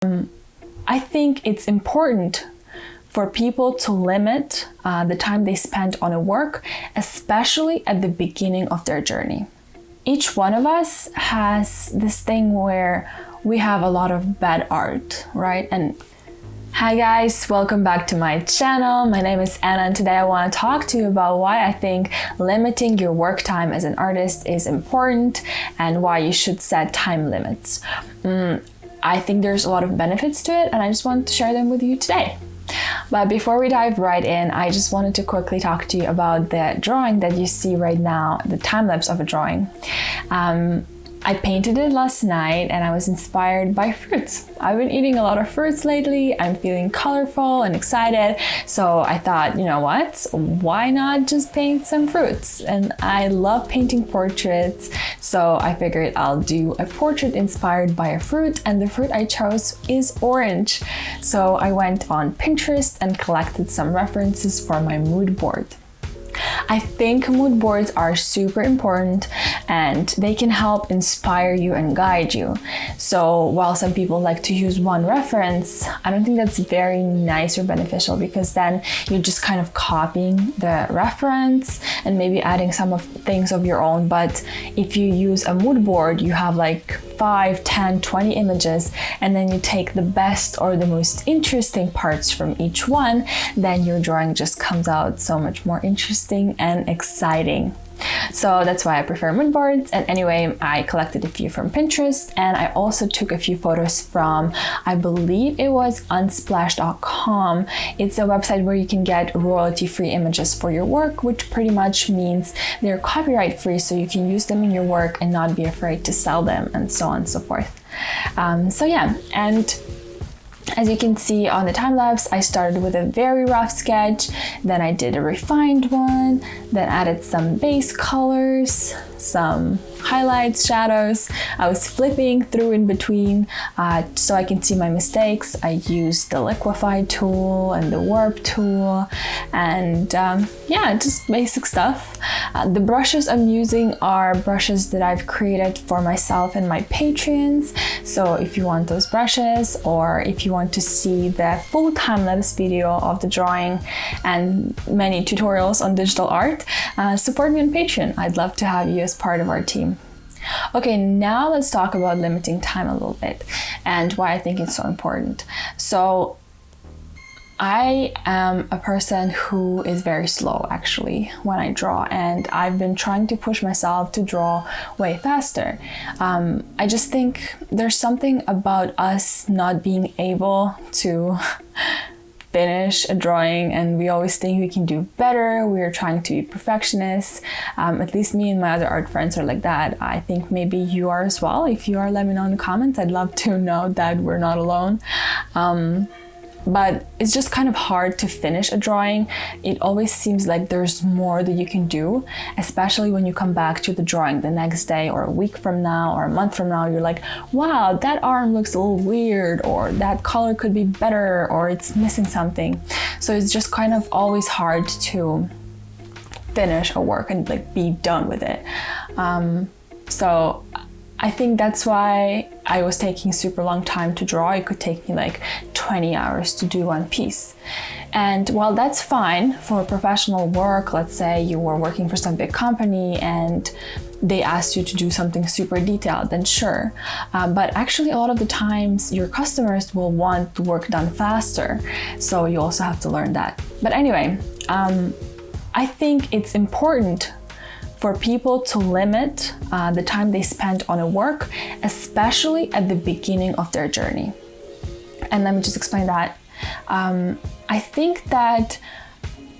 I think it's important for people to limit the time they spend on a work, especially at the beginning of their journey. Each one of us has this thing where we have a lot of bad art, right? And hi guys, welcome back to my channel. My name is Anna, and today I want to talk to you about why I think limiting your work time as an artist is important and why you should set time limits. I think there's a lot of benefits to it, and I just want to share them with you today. But before we dive right in, I just wanted to quickly talk to you about the drawing that you see right now, the time lapse of a drawing. I painted it last night and I was inspired by fruits. I've been eating a lot of fruits lately. I'm feeling colorful and excited. So I thought, you know what? Why not just paint some fruits? And I love painting portraits. So I figured I'll do a portrait inspired by a fruit, and the fruit I chose is orange. So I went on Pinterest and collected some references for my mood board. I think mood boards are super important and they can help inspire you and guide you. So while some people like to use one reference, I don't think that's very nice or beneficial, because then you're just kind of copying the reference and maybe adding some of things of your own. But if you use a mood board, you have like 5, 10, 20 images, and then you take the best or the most interesting parts from each one, then your drawing just comes out so much more interesting and exciting. So that's why I prefer mood boards. And anyway, I collected a few from Pinterest, and I also took a few photos from, I believe it was unsplash.com. It's a website where you can get royalty-free images for your work, which pretty much means they're copyright-free, so you can use them in your work and not be afraid to sell them, and so on and so forth. So yeah, and as you can see on the time lapse, I started with a very rough sketch, then I did a refined one, then added some base colors, some highlights, shadows. I was flipping through in between so I can see my mistakes. I used the liquify tool and the warp tool, and yeah, just basic stuff. The brushes I'm using are brushes that I've created for myself and my Patreons. So if you want those brushes, or if you want to see the full time-lapse video of the drawing and many tutorials on digital art, support me on Patreon. I'd love to have you as part of our team. Okay, now let's talk about limiting time a little bit and why I think it's so important. So I am a person who is very slow actually when I draw, and I've been trying to push myself to draw way faster. I just think there's something about us not being able to finish a drawing, and we always think we can do better. We're trying to be perfectionists. At least me and my other art friends are like that. I think maybe you are as well. If you are, let me know in the comments. I'd love to know that we're not alone. But it's just kind of hard to finish a drawing. It always seems like there's more that you can do, especially when you come back to the drawing the next day or a week from now or a month from now. You're like, wow, that arm looks a little weird, or that color could be better, or it's missing something. So it's just kind of always hard to finish a work and like be done with it. So I think that's why I was taking super long time to draw. It could take me like 20 hours to do one piece. And while that's fine for professional work, let's say you were working for some big company and they asked you to do something super detailed, then sure. But actually a lot of the times your customers will want the work done faster. So you also have to learn that. But anyway, I think it's important for people to limit the time they spend on a work, especially at the beginning of their journey. And let me just explain that. I think that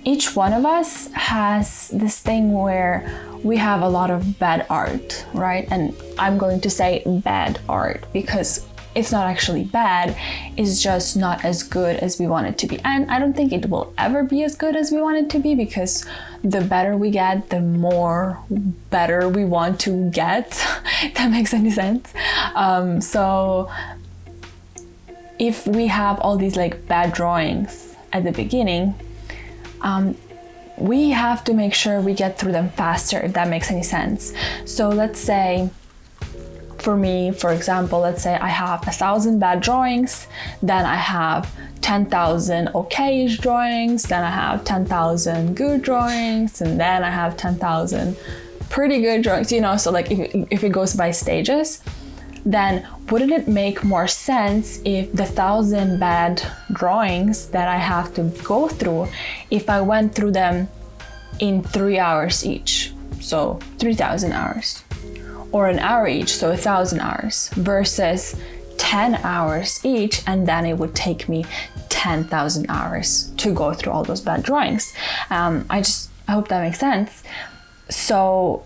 each one of us has this thing where we have a lot of bad art, right? And I'm going to say bad art because it's not actually bad, it's just not as good as we want it to be. And I don't think it will ever be as good as we want it to be, because the better we get, the more better we want to get, if that makes any sense. So if we have all these like bad drawings at the beginning, we have to make sure we get through them faster, if that makes any sense. So let's say for me, for example, let's say I have 1,000 bad drawings, then I have 10,000 okay-ish drawings, then I have 10,000 good drawings, and then I have 10,000 pretty good drawings, you know. So like if it goes by stages, then wouldn't it make more sense if the 1,000 bad drawings that I have to go through, if I went through them in 3 hours each, so 3,000 hours, or an hour each, so 1,000 hours, versus 10 hours each, and then it would take me 10,000 hours to go through all those bad drawings. I hope that makes sense. So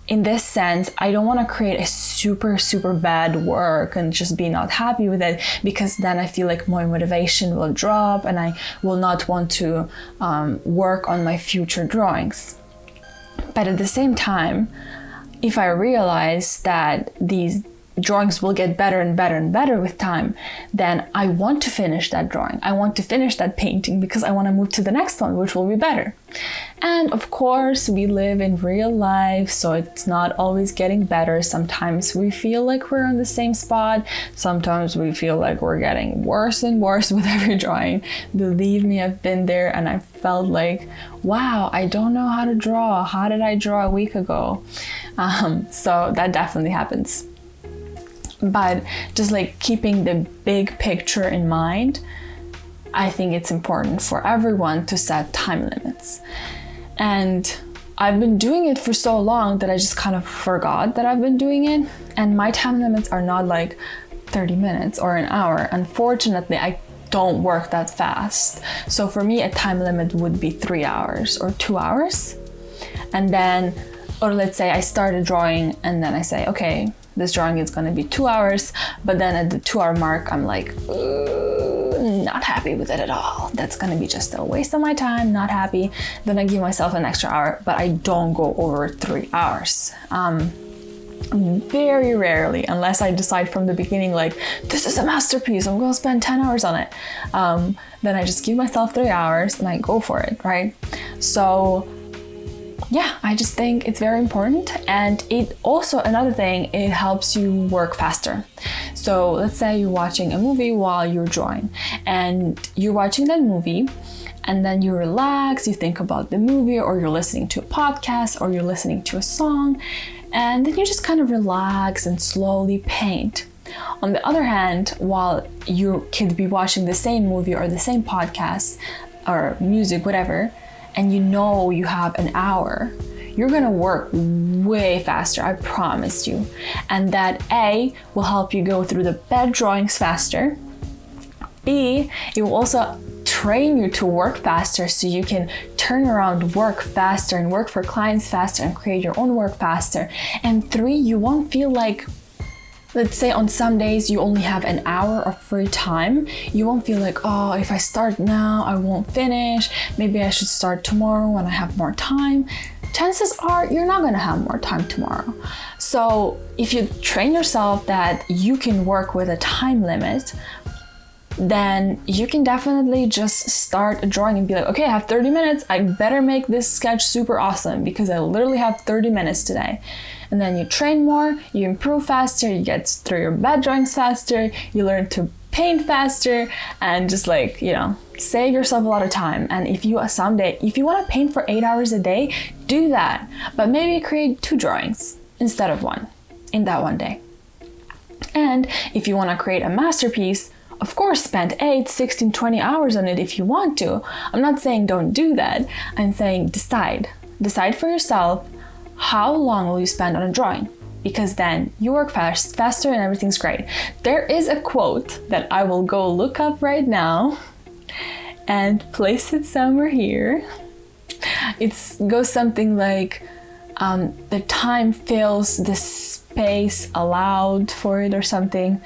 in this sense, I don't want to create a super bad work and just be not happy with it, because then I feel like my motivation will drop and I will not want to work on my future drawings. But at the same time, if I realize that these drawings will get better and better and better with time, then I want to finish that drawing. I want to finish that painting because I want to move to the next one, which will be better. And of course, we live in real life, so it's not always getting better. Sometimes we feel like we're on the same spot. Sometimes we feel like we're getting worse and worse with every drawing. Believe me, I've been there and I felt like, wow, I don't know how to draw. How did I draw a week ago? So that definitely happens. But just like keeping the big picture in mind, I think it's important for everyone to set time limits. And I've been doing it for so long that I just kind of forgot that I've been doing it. And my time limits are not like 30 minutes or an hour. Unfortunately, I don't work that fast. So for me, a time limit would be 3 hours or 2 hours. And then, or let's say I start a drawing and then I say, okay, this drawing is going to be 2 hours, but then at the 2 hour mark, I'm like, not happy with it at all. That's going to be just a waste of my time, not happy. Then I give myself an extra hour, but I don't go over 3 hours. Very rarely, unless I decide from the beginning, like, this is a masterpiece, I'm going to spend 10 hours on it. Then I just give myself 3 hours and I go for it, right? So yeah, I just think it's very important. And it also, another thing, it helps you work faster. So let's say you're watching a movie while you're drawing, and you're watching that movie and then you relax, you think about the movie, or you're listening to a podcast, or you're listening to a song, and then you just kind of relax and slowly paint. On the other hand, while you could be watching the same movie or the same podcast or music, whatever, and you know you have an hour, you're gonna work way faster, I promise you. And that A, will help you go through the bad drawings faster. B, it will also train you to work faster so you can turn around work faster and work for clients faster and create your own work faster. And 3, you won't feel like, let's say on some days you only have an hour of free time, you won't feel like, oh, if I start now, I won't finish. Maybe I should start tomorrow when I have more time. Chances are you're not gonna have more time tomorrow. So if you train yourself that you can work with a time limit, then you can definitely just start a drawing and be like, okay, I have 30 minutes, I better make this sketch super awesome because I literally have 30 minutes today. And then you train more, you improve faster, you get through your bad drawings faster, you learn to paint faster, and just like, you know, save yourself a lot of time. And if you want to paint for 8 hours a day, do that. But maybe create 2 drawings instead of 1 in that one day. And if you want to create a masterpiece, of course, spend 8, 16, 20 hours on it if you want to. I'm not saying don't do that. I'm saying decide. Decide for yourself how long will you spend on a drawing, because then you work faster and everything's great. There is a quote that I will go look up right now and place it somewhere here. It goes something like, the time fills the space allowed for it or something.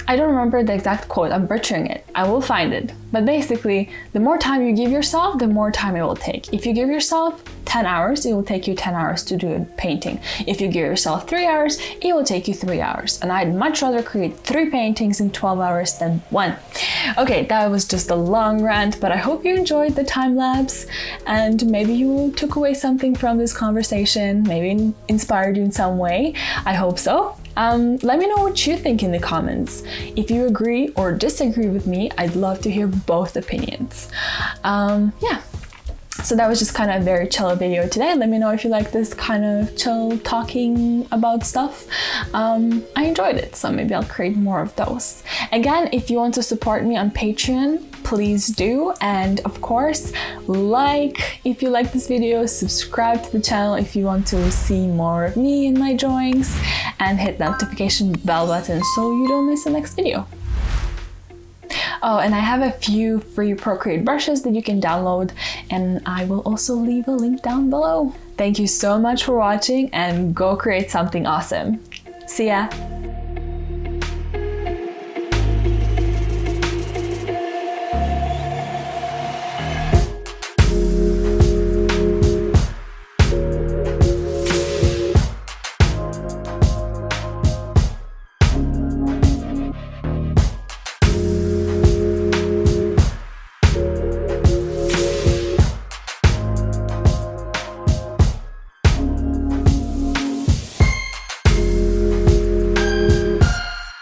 I don't remember the exact quote, I'm butchering it. I will find it. But basically, the more time you give yourself, the more time it will take. If you give yourself 10 hours, it will take you 10 hours to do a painting. If you give yourself 3 hours, it will take you 3 hours. And I'd much rather create 3 paintings in 12 hours than 1. Okay, that was just a long rant, but I hope you enjoyed the time lapse and maybe you took away something from this conversation, maybe inspired you in some way. I hope so. Let me know what you think in the comments. If you agree or disagree with me, I'd love to hear both opinions. Yeah. So that was just kind of a very chill video today. Let me know if you like this kind of chill talking about stuff. I enjoyed it, so maybe I'll create more of those. Again, if you want to support me on Patreon, please do. And of course, like if you like this video, subscribe to the channel if you want to see more of me and my drawings, and hit the notification bell button so you don't miss the next video. Oh, and I have a few free Procreate brushes that you can download, and I will also leave a link down below. Thank you so much for watching, and go create something awesome. See ya!